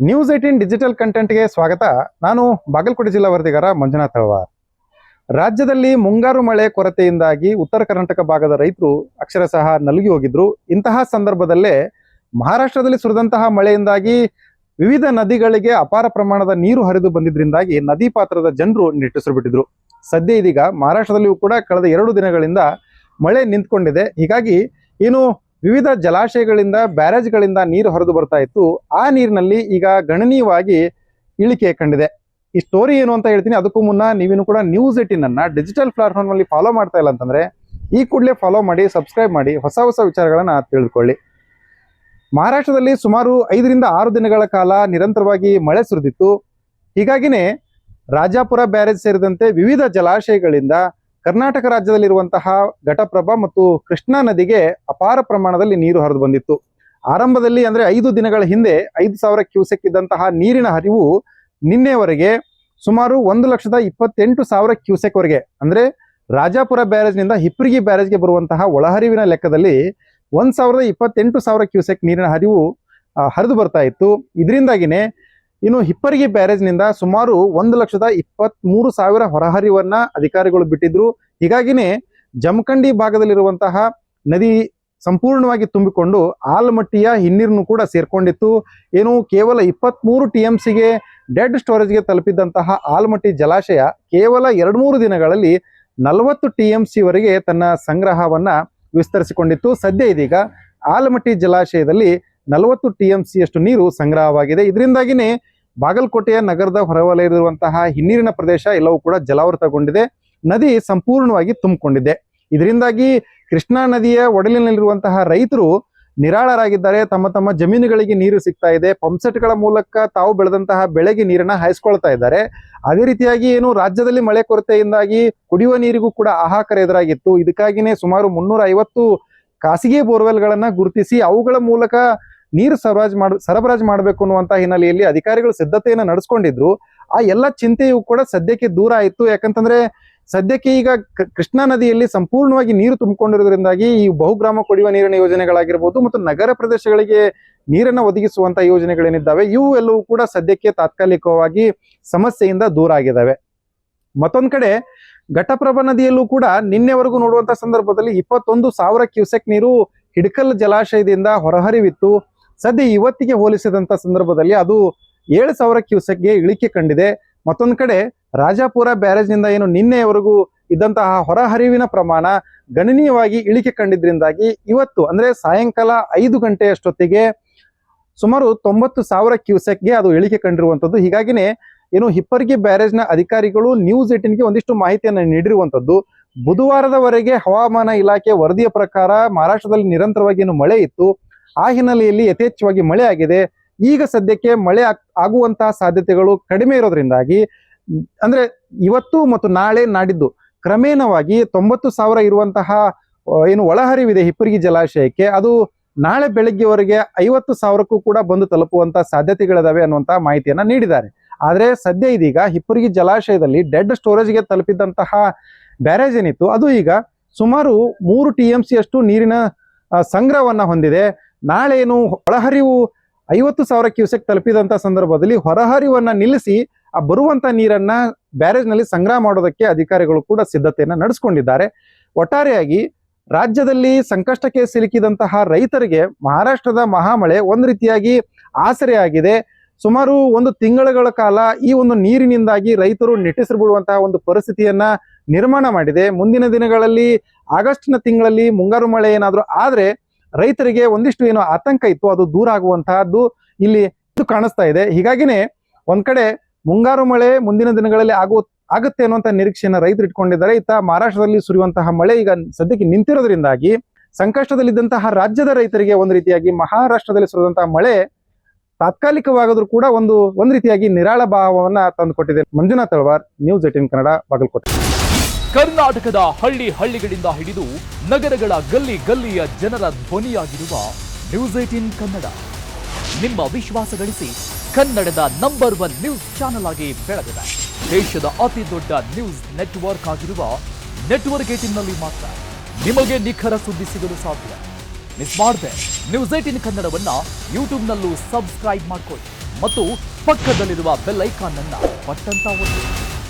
News 18 digital ಕಂಟೆಂಟ್ಗೆ ಸ್ವಾಗತ. ನಾನು ಬಾಗಲಕೋಟೆ ಜಿಲ್ಲಾ ವರದಿಗಾರ ಮಂಜುನಾಥ್ ತಳವಾರ್. ರಾಜ್ಯದಲ್ಲಿ ಮುಂಗಾರು ಮಳೆ ಕೊರತೆಯಿಂದಾಗಿ ಉತ್ತರ ಕರ್ನಾಟಕ ಭಾಗದ ರೈತರು ಅಕ್ಷರಶಃ ನಲುಗಿ ಹೋಗಿದ್ರು. ಇಂತಹ ಸಂದರ್ಭದಲ್ಲೇ ಮಹಾರಾಷ್ಟ್ರದಲ್ಲಿ ಸುರಿದಂತಹ ಮಳೆಯಿಂದಾಗಿ ವಿವಿಧ ನದಿಗಳಿಗೆ ಅಪಾರ ಪ್ರಮಾಣದ ನೀರು ಹರಿದು ಬಂದಿದ್ರಿಂದಾಗಿ ನದಿ ಪಾತ್ರದ ಜನರು ನಿಟ್ಟುಸಿರು ಬಿಟ್ಟಿದ್ರು. ಸದ್ಯ ಇದೀಗ ಮಹಾರಾಷ್ಟ್ರದಲ್ಲಿಯೂ ಕೂಡ ಕಳೆದ 2 ದಿನಗಳಿಂದ ಮಳೆ ನಿಂತ್ಕೊಂಡಿದೆ. ಹೀಗಾಗಿ ಏನು ವಿವಿಧ ಜಲಾಶಯಗಳಿಂದ ಬ್ಯಾರೇಜ್ಗಳಿಂದ ನೀರು ಹರಿದು ಬರ್ತಾ ಇತ್ತು, ಆ ನೀರಿನಲ್ಲಿ ಈಗ ಗಣನೀಯವಾಗಿ ಇಳಿಕೆ ಕಂಡಿದೆ. ಈ ಸ್ಟೋರಿ ಏನು ಅಂತ ಹೇಳ್ತೀನಿ. ಅದಕ್ಕೂ ಮುನ್ನ ನೀವೇನು ಕೂಡ ನ್ಯೂಸ್ 18 ಅನ್ನ ಡಿಜಿಟಲ್ ಪ್ಲಾಟ್ಫಾರ್ಮ್ ಅಲ್ಲಿ ಫಾಲೋ ಮಾಡ್ತಾ ಇಲ್ಲ ಅಂತಂದ್ರೆ ಈ ಕೂಡಲೇ ಫಾಲೋ ಮಾಡಿ, ಸಬ್ಸ್ಕ್ರೈಬ್ ಮಾಡಿ, ಹೊಸ ಹೊಸ ವಿಚಾರಗಳನ್ನ ತಿಳಿದುಕೊಳ್ಳಿ. ಮಹಾರಾಷ್ಟ್ರದಲ್ಲಿ ಸುಮಾರು 5 ರಿಂದ 6 ದಿನಗಳ ಕಾಲ ನಿರಂತರವಾಗಿ ಮಳೆ ಸುರಿದಿತ್ತು. ಹೀಗಾಗಿನೇ ರಾಜಾಪುರ ಬ್ಯಾರೇಜ್ ಸೇರಿದಂತೆ ವಿವಿಧ ಜಲಾಶಯಗಳಿಂದ ಕರ್ನಾಟಕ ರಾಜ್ಯದಲ್ಲಿರುವಂತಹ ಘಟಪ್ರಭಾ ಮತ್ತು ಕೃಷ್ಣಾ ನದಿಗೆ ಅಪಾರ ಪ್ರಮಾಣದಲ್ಲಿ ನೀರು ಹರಿದು ಬಂದಿತ್ತು. ಆರಂಭದಲ್ಲಿ ಅಂದ್ರೆ 5 ದಿನಗಳ ಹಿಂದೆ 5,000 ಕ್ಯೂಸೆಕ್ ಇದ್ದಂತಹ ನೀರಿನ ಹರಿವು ನಿನ್ನೆವರೆಗೆ ಸುಮಾರು 1,28,000 ಕ್ಯೂಸೆಕ್ ವರೆಗೆ, ಅಂದ್ರೆ ರಾಜಾಪುರ ಬ್ಯಾರೇಜ್ ನಿಂದ ಹಿಪ್ಪರಗಿ ಬ್ಯಾರೇಜ್ಗೆ ಬರುವಂತಹ ಒಳಹರಿವಿನ ಲೆಕ್ಕದಲ್ಲಿ 1,28,000 ಕ್ಯೂಸೆಕ್ ನೀರಿನ ಹರಿವು ಹರಿದು ಬರ್ತಾ ಇತ್ತು. ಇದರಿಂದಾಗಿನೇ ಇನ್ನು ಹಿಪ್ಪರಗಿ ಬ್ಯಾರೇಜ್ ನಿಂದ ಸುಮಾರು 1,23,000 ಹೊರಹರಿವನ್ನ ಅಧಿಕಾರಿಗಳು ಬಿಟ್ಟಿದ್ರು. ಹೀಗಾಗಿನೇ ಜಮಖಂಡಿ ಭಾಗದಲ್ಲಿರುವಂತಹ ನದಿ ಸಂಪೂರ್ಣವಾಗಿ ತುಂಬಿಕೊಂಡು ಆಲಮಟ್ಟಿಯ ಹಿನ್ನೀರನ್ನು ಕೂಡ ಸೇರ್ಕೊಂಡಿತ್ತು. ಏನು ಕೇವಲ 23 TMCಗೆ ಡೆಡ್ ಸ್ಟೋರೇಜ್ಗೆ ತಲುಪಿದ್ದಂತಹ ಆಲಮಟ್ಟಿ ಜಲಾಶಯ ಕೇವಲ 2-3 ದಿನಗಳಲ್ಲಿ 40 TMC ವರೆಗೆ ತನ್ನ ಸಂಗ್ರಹವನ್ನ ವಿಸ್ತರಿಸಿಕೊಂಡಿತ್ತು. ಸದ್ಯ ಇದೀಗ ಆಲಮಟ್ಟಿ ಜಲಾಶಯದಲ್ಲಿ 40 TMC ಅಷ್ಟು ನೀರು ಸಂಗ್ರಹವಾಗಿದೆ. ಇದರಿಂದಾಗಿನೇ ಬಾಗಲಕೋಟೆಯ ನಗರದ ಹೊರವಲಯದಲ್ಲಿರುವಂತಹ ಹಿನ್ನೀರಿನ ಪ್ರದೇಶ ಎಲ್ಲವೂ ಕೂಡ ಜಲಾವೃತಗೊಂಡಿದೆ. ನದಿ ಸಂಪೂರ್ಣವಾಗಿ ತುಂಬಿಕೊಂಡಿದೆ. ಇದರಿಂದಾಗಿ ಕೃಷ್ಣಾ ನದಿಯ ಒಡಲಿನಲ್ಲಿರುವಂತಹ ರೈತರು ನಿರಾಳರಾಗಿದ್ದಾರೆ. ತಮ್ಮ ತಮ್ಮ ಜಮೀನುಗಳಿಗೆ ನೀರು ಸಿಗ್ತಾ ಇದೆ. ಪಂಪ್ಸೆಟ್ಗಳ ಮೂಲಕ ತಾವು ಬೆಳೆದಂತಹ ಬೆಳೆಗೆ ನೀರನ್ನ ಹಾಯಿಸ್ಕೊಳ್ತಾ ಇದ್ದಾರೆ. ಅದೇ ರೀತಿಯಾಗಿ ಏನು ರಾಜ್ಯದಲ್ಲಿ ಮಳೆ ಕೊರತೆಯಿಂದಾಗಿ ಕುಡಿಯುವ ನೀರಿಗೂ ಕೂಡ ಹಾಹಾಕಾರ ಎದುರಾಗಿತ್ತು. ಇದಕ್ಕಾಗಿನೇ ಸುಮಾರು 350 ಖಾಸಗಿ ಬೋರ್ವೆಲ್ಗಳನ್ನ ಗುರುತಿಸಿ ಅವುಗಳ ಮೂಲಕ ನೀರು ಸರಬರಾಜು ಮಾಡಬೇಕು ಅನ್ನುವಂತಹ ಹಿನ್ನೆಲೆಯಲ್ಲಿ ಅಧಿಕಾರಿಗಳು ಸಿದ್ಧತೆಯನ್ನು ನಡೆಸ್ಕೊಂಡಿದ್ರು. ಆ ಎಲ್ಲ ಚಿಂತೆಯೂ ಕೂಡ ಸದ್ಯಕ್ಕೆ ದೂರ ಆಯಿತು. ಯಾಕಂತಂದ್ರೆ ಸದ್ಯಕ್ಕೆ ಈಗ ಕೃಷ್ಣಾ ನದಿಯಲ್ಲಿ ಸಂಪೂರ್ಣವಾಗಿ ನೀರು ತುಂಬಿಕೊಂಡಿರೋದ್ರಿಂದಾಗಿ ಈ ಬಹುಗ್ರಾಮ ಕುಡಿಯುವ ನೀರಿನ ಯೋಜನೆಗಳಾಗಿರ್ಬೋದು ಮತ್ತು ನಗರ ಪ್ರದೇಶಗಳಿಗೆ ನೀರನ್ನ ಒದಗಿಸುವಂತಹ ಯೋಜನೆಗಳೇನಿದ್ದಾವೆ ಇವು ಎಲ್ಲವೂ ಕೂಡ ಸದ್ಯಕ್ಕೆ ತಾತ್ಕಾಲಿಕವಾಗಿ ಸಮಸ್ಯೆಯಿಂದ ದೂರ ಆಗಿದ್ದಾವೆ. ಮತ್ತೊಂದ್ ಕಡೆ ಘಟಪ್ರಭಾ ನದಿಯಲ್ಲೂ ಕೂಡ ನಿನ್ನೆವರೆಗೂ ನೋಡುವಂತಹ ಸಂದರ್ಭದಲ್ಲಿ 21,000 ಕ್ಯೂಸೆಕ್ ನೀರು ಹಿಡಕಲ್ ಜಲಾಶಯದಿಂದ ಹೊರಹರಿವಿತ್ತು. ಸದ್ಯ ಇವತ್ತಿಗೆ ಹೋಲಿಸಿದಂತ ಸಂದರ್ಭದಲ್ಲಿ ಅದು 7,000 ಕ್ಯೂಸೆಕ್ಗೆ ಇಳಿಕೆ ಕಂಡಿದೆ. ಮತ್ತೊಂದು ಕಡೆ ರಾಜಾಪುರ ಬ್ಯಾರೇಜ್ ನಿಂದ ಏನು ನಿನ್ನೆಯವರೆಗೂ ಇದ್ದಂತಹ ಹೊರಹರಿವಿನ ಪ್ರಮಾಣ ಗಣನೀಯವಾಗಿ ಇಳಿಕೆ ಕಂಡಿದ್ರಿಂದಾಗಿ ಇವತ್ತು ಅಂದ್ರೆ ಸಾಯಂಕಾಲ 5 ಗಂಟೆಯಷ್ಟೊತ್ತಿಗೆ ಸುಮಾರು 90,000 ಕ್ಯೂಸೆಕ್ಗೆ ಅದು ಇಳಿಕೆ ಕಂಡಿರುವಂತದ್ದು. ಹೀಗಾಗಿನೇ ಏನು ಹಿಪ್ಪರಗಿ ಬ್ಯಾರೇಜ್ನ ಅಧಿಕಾರಿಗಳು ನ್ಯೂಸ್ 18ಗೆ ಒಂದಿಷ್ಟು ಮಾಹಿತಿಯನ್ನು ನೀಡಿರುವಂತದ್ದು. ಬುಧವಾರದವರೆಗೆ ಹವಾಮಾನ ಇಲಾಖೆ ವರದಿಯ ಪ್ರಕಾರ ಮಹಾರಾಷ್ಟ್ರದಲ್ಲಿ ನಿರಂತರವಾಗಿ ಏನು ಮಳೆ ಇತ್ತು, ಆ ಹಿನ್ನೆಲೆಯಲ್ಲಿ ಯಥೇಚ್ಛವಾಗಿ ಮಳೆ ಆಗಿದೆ. ಈಗ ಸದ್ಯಕ್ಕೆ ಮಳೆ ಆಗುವಂತಹ ಸಾಧ್ಯತೆಗಳು ಕಡಿಮೆ ಇರೋದ್ರಿಂದಾಗಿ ಅಂದ್ರೆ ಇವತ್ತು ಮತ್ತು ನಾಳೆ ನಾಡಿದ್ದು ಕ್ರಮೇಣವಾಗಿ 90,000 ಇರುವಂತಹ ಏನು ಒಳಹರಿವಿದೆ ಹಿಪ್ಪರಗಿ ಜಲಾಶಯಕ್ಕೆ ಅದು ನಾಳೆ ಬೆಳಗ್ಗೆವರೆಗೆ 50,000ಕ್ಕೂ ಕೂಡ ಬಂದು ತಲುಪುವಂತಹ ಸಾಧ್ಯತೆಗಳಿದಾವೆ ಅನ್ನುವಂತಹ ಮಾಹಿತಿಯನ್ನ ನೀಡಿದ್ದಾರೆ. ಆದ್ರೆ ಸದ್ಯ ಇದೀಗ ಹಿಪ್ಪರಗಿ ಜಲಾಶಯದಲ್ಲಿ ಡೆಡ್ ಸ್ಟೋರೇಜ್ಗೆ ತಲುಪಿದಂತಹ ಬ್ಯಾರೇಜ್ ಏನಿತ್ತು ಅದು ಈಗ ಸುಮಾರು 3 TMC ಅಷ್ಟು ನೀರಿನ ಸಂಗ್ರಹವನ್ನ ಹೊಂದಿದೆ. ನಾಳೆ ಏನು ಒಳಹರಿವು 50,000 ಕ್ಯೂಸೆಕ್ ತಲುಪಿದಂತ ಸಂದರ್ಭದಲ್ಲಿ ಹೊರಹರಿವನ್ನ ನಿಲ್ಲಿಸಿ ಆ ಬರುವಂತ ನೀರನ್ನ ಬ್ಯಾರೇಜ್ ನಲ್ಲಿ ಸಂಗ್ರಹ ಮಾಡೋದಕ್ಕೆ ಅಧಿಕಾರಿಗಳು ಕೂಡ ಸಿದ್ಧತೆಯನ್ನ ನಡೆಸಿಕೊಂಡಿದ್ದಾರೆ. ಒಟ್ಟಾರೆಯಾಗಿ ರಾಜ್ಯದಲ್ಲಿ ಸಂಕಷ್ಟಕ್ಕೆ ಸಿಲುಕಿದಂತಹ ರೈತರಿಗೆ ಮಹಾರಾಷ್ಟ್ರದ ಮಹಾಮಳೆ ಒಂದು ರೀತಿಯಾಗಿ ಆಸರೆ ಆಗಿದೆ. ಸುಮಾರು 1 ತಿಂಗಳ ಕಾಲ ಈ ಒಂದು ನೀರಿನಿಂದಾಗಿ ರೈತರು ನಿಟ್ಟುಸಿರು ಬಿಡುವಂತಹ ಒಂದು ಪರಿಸ್ಥಿತಿಯನ್ನ ನಿರ್ಮಾಣ ಮಾಡಿದೆ. ಮುಂದಿನ ದಿನಗಳಲ್ಲಿ ಆಗಸ್ಟ್ನ ತಿಂಗಳಲ್ಲಿ ಮುಂಗಾರು ಮಳೆ ಏನಾದ್ರೂ ಆದ್ರೆ ರೈತರಿಗೆ ಒಂದಿಷ್ಟು ಏನೋ ಆತಂಕ ಇತ್ತು, ಅದು ದೂರ ಆಗುವಂತಹದ್ದು ಇಲ್ಲಿ ಕಾಣಿಸ್ತಾ ಇದೆ. ಹೀಗಾಗಿನೇ ಒಂದ್ ಕಡೆ ಮುಂಗಾರು ಮಳೆ ಮುಂದಿನ ದಿನಗಳಲ್ಲಿ ಆಗುತ್ತೆ ಅನ್ನುವಂತ ನಿರೀಕ್ಷೆಯನ್ನ ರೈತರು ಇಟ್ಕೊಂಡಿದ್ದಾರೆ. ಇತ್ತ ಮಹಾರಾಷ್ಟ್ರದಲ್ಲಿ ಸುರಿಯುವಂತಹ ಮಳೆ ಈಗ ಸದ್ಯಕ್ಕೆ ನಿಂತಿರೋದ್ರಿಂದಾಗಿ ಸಂಕಷ್ಟದಲ್ಲಿದ್ದಂತಹ ರಾಜ್ಯದ ರೈತರಿಗೆ ಒಂದು ರೀತಿಯಾಗಿ ಮಹಾರಾಷ್ಟ್ರದಲ್ಲಿ ಸುರಿದಂತಹ ಮಳೆ ತಾತ್ಕಾಲಿಕವಾದರೂ ಕೂಡ ಒಂದು ರೀತಿಯಾಗಿ ನಿರಾಳ ಭಾವವನ್ನ ತಂದುಕೊಟ್ಟಿದೆ. ಮಂಜುನಾಥ್ ತಳವಾರ್, ನ್ಯೂಸ್ 18 ಕನ್ನಡ, ಬಾಗಲಕೋಟೆ. ಕರ್ನಾಟಕದ ಹಳ್ಳಿಗಳಿಂದ ಹಿಡಿದು ನಗರಗಳ ಗಲ್ಲಿಯ ಜನರ ಧ್ವನಿಯಾಗಿರುವ ನ್ಯೂಸ್ 18 ಕನ್ನಡ. ನಿಮ್ಮ ವಿಶ್ವಾಸ ಗಳಿಸಿ ಕನ್ನಡದ ನಂಬರ್ 1 ನ್ಯೂಸ್ ಚಾನೆಲ್ ಆಗಿ ಬೆಳೆದಿದೆ. ದೇಶದ ಅತಿ ದೊಡ್ಡ ನ್ಯೂಸ್ ನೆಟ್ವರ್ಕ್ ಆಗಿರುವ ನೆಟ್ವರ್ಕ್ 18 ನಲ್ಲಿ ಮಾತ್ರ ನಿಮಗೆ ನಿಖರ ಸುದ್ದಿ ಸಿಗಲು ಸಾಧ್ಯ. ಮಿಸ್ ಮಾಡದೆ ನ್ಯೂಸ್ 18 ಕನ್ನಡವನ್ನ ಯೂಟ್ಯೂಬ್ನಲ್ಲೂ ಸಬ್ಸ್ಕ್ರೈಬ್ ಮಾಡ್ಕೊಳ್ಳಿ. ಮತ್ತು ಪಕ್ಕದಲ್ಲಿರುವ ಬೆಲ್ ಐಕಾನ್ ಅನ್ನ ಪಟ್ಟಂತ ಒತ್ತಿ.